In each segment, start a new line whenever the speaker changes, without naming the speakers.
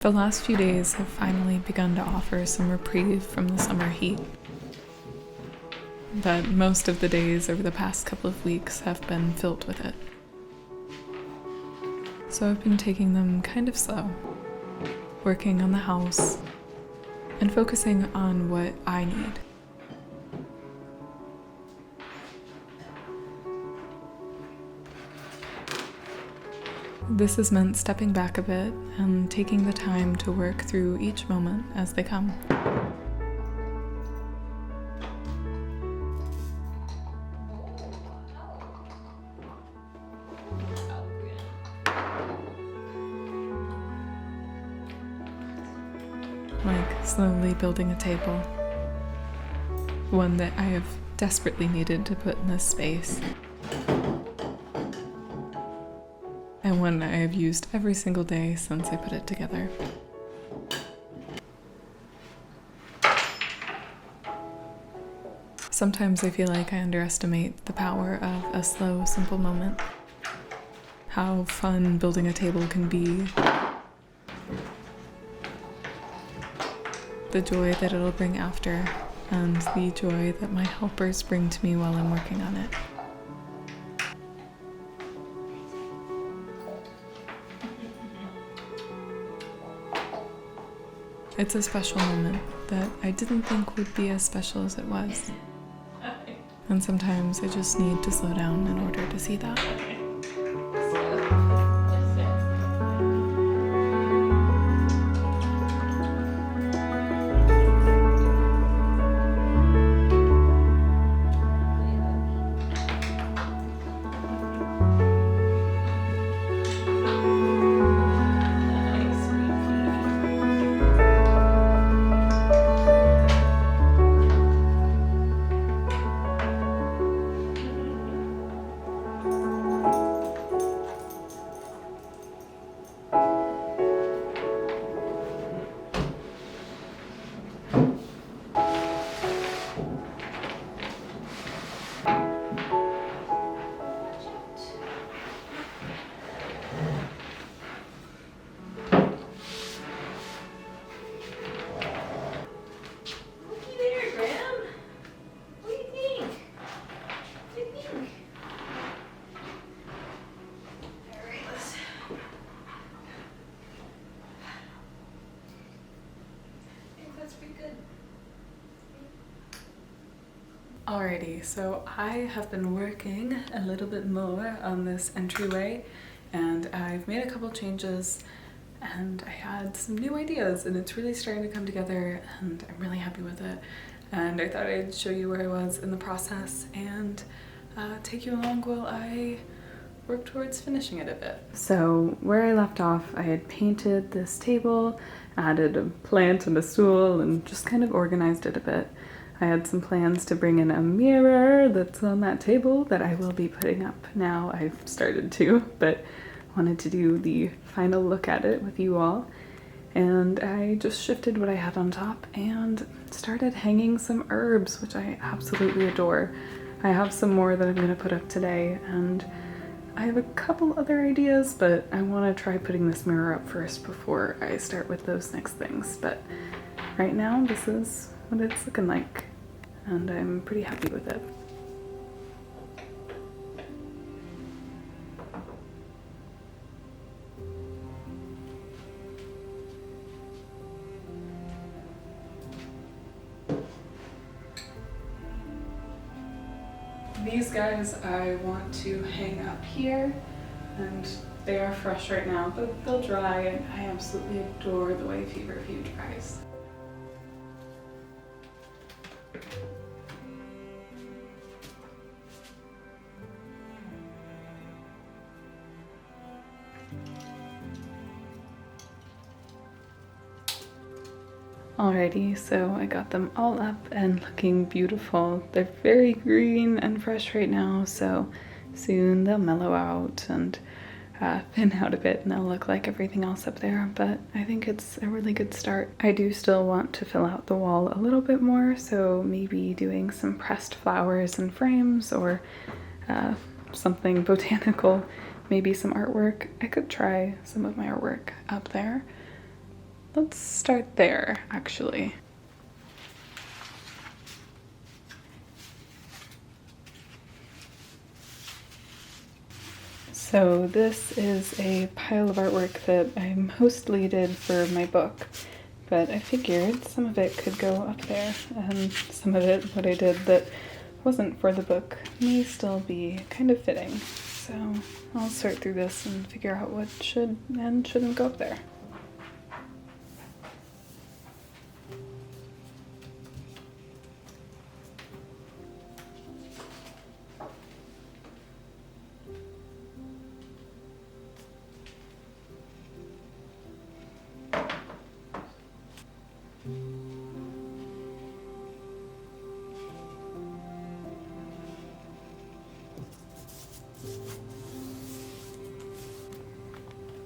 The last few days have finally begun to offer some reprieve from the summer heat. But most of the days over the past couple of weeks have been filled with it. So I've been taking them kind of slow, working on the house, and focusing on what I need. This has meant stepping back a bit and taking the time to work through each moment as they come. Like slowly building a table. One that I have desperately needed to put in this space. And one I have used every single day since I put it together. Sometimes I feel like I underestimate the power of a slow, simple moment. How fun building a table can be. The joy that it'll bring after, and the joy that my helpers bring to me while I'm working on it. It's a special moment that I didn't think would be as special as it was. And sometimes I just need to slow down in order to see that. Alrighty, so I have been working a little bit more on this entryway, and I've made a couple changes, and I had some new ideas, and it's really starting to come together, and I'm really happy with it. And I thought I'd show you where I was in the process and take you along while I work towards finishing it a bit. So where I left off, I had painted this table, added a plant and a stool, and just kind of organized it a bit. I had some plans to bring in a mirror that's on that table that I will be putting up now. I've started to, but wanted to do the final look at it with you all. And I just shifted what I had on top and started hanging some herbs, which I absolutely adore. I have some more that I'm going to put up today, and I have a couple other ideas, but I want to try putting this mirror up first before I start with those next things. But right now, this is what it's looking like, and I'm pretty happy with it. These guys I want to hang up here, and they are fresh right now, but they'll dry, and I absolutely adore the way feverfew dries. Alrighty, so I got them all up and looking beautiful. They're very green and fresh right now, so soon they'll mellow out and thin out a bit and they'll look like everything else up there, but I think it's a really good start. I do still want to fill out the wall a little bit more, so maybe doing some pressed flowers and frames or something botanical, maybe some artwork. I could try some of my artwork up there, let's start there, actually. So this is a pile of artwork that I mostly did for my book, but I figured some of it could go up there, and some of it, what I did that wasn't for the book, may still be kind of fitting. So I'll sort through this and figure out what should and shouldn't go up there.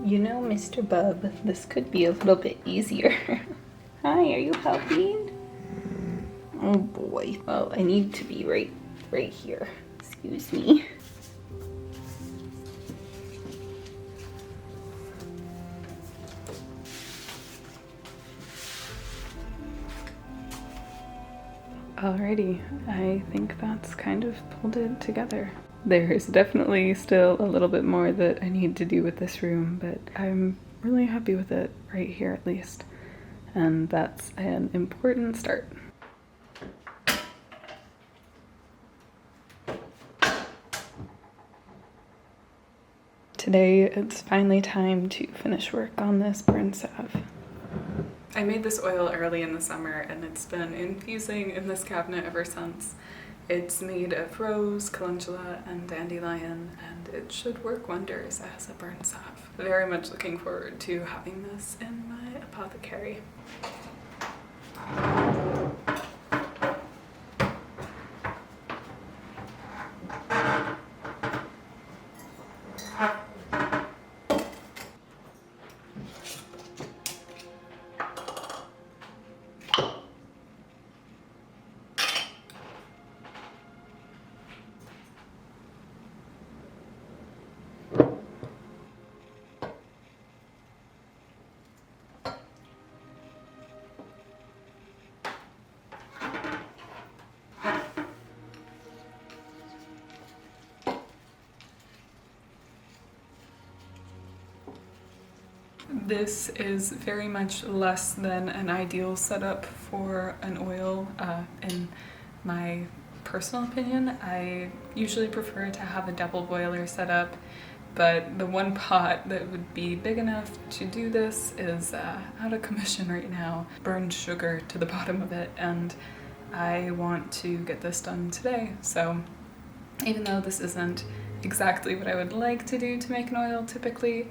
You know, Mr. Bub, this could be a little bit easier. Hi, are you helping? Oh boy. Well, I need to be right here. Excuse me. Alrighty, I think that's kind of pulled it together. There's definitely still a little bit more that I need to do with this room, but I'm really happy with it right here at least. And that's an important start. Today it's finally time to finish work on this burn salve. I made this oil early in the summer and it's been infusing in this cabinet ever since. It's made of rose, calendula, and dandelion, and it should work wonders as a burn salve. Very much looking forward to having this in my apothecary. This is very much less than an ideal setup for an oil, in my personal opinion. I usually prefer to have a double boiler setup, but the one pot that would be big enough to do this is out of commission right now. Burned sugar to the bottom of it, and I want to get this done today. So even though this isn't exactly what I would like to do to make an oil typically,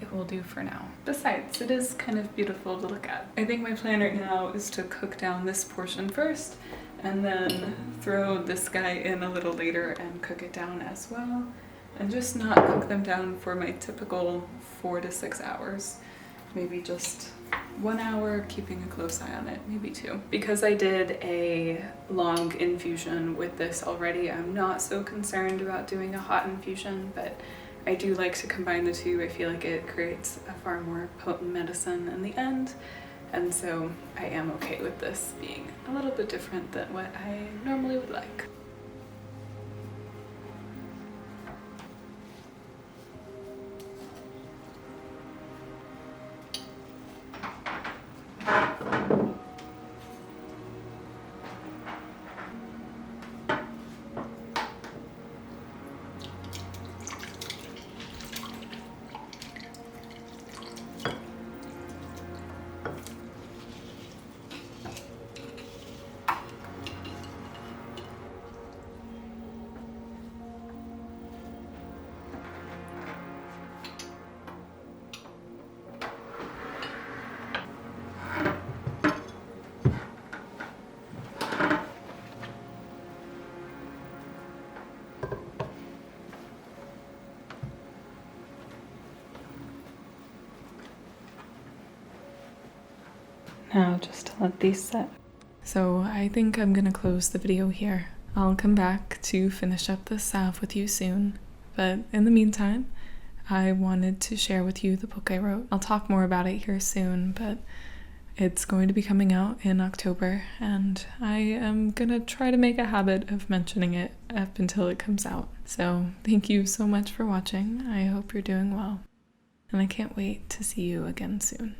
it will do for now. Besides, it is kind of beautiful to look at. I think my plan right now is to cook down this portion first and then throw this guy in a little later and cook it down as well, and just not cook them down for my typical 4 to 6 hours. Maybe just 1 hour, keeping a close eye on it, maybe 2. Because I did a long infusion with this already, I'm not so concerned about doing a hot infusion, but I do like to combine the two. I feel like it creates a far more potent medicine in the end, and so I am okay with this being a little bit different than what I normally would like. Now just to let these set. So I think I'm gonna close the video here. I'll come back to finish up the salve with you soon, but in the meantime, I wanted to share with you the book I wrote. I'll talk more about it here soon, but it's going to be coming out in October, and I am gonna try to make a habit of mentioning it up until it comes out. So thank you so much for watching. I hope you're doing well, and I can't wait to see you again soon.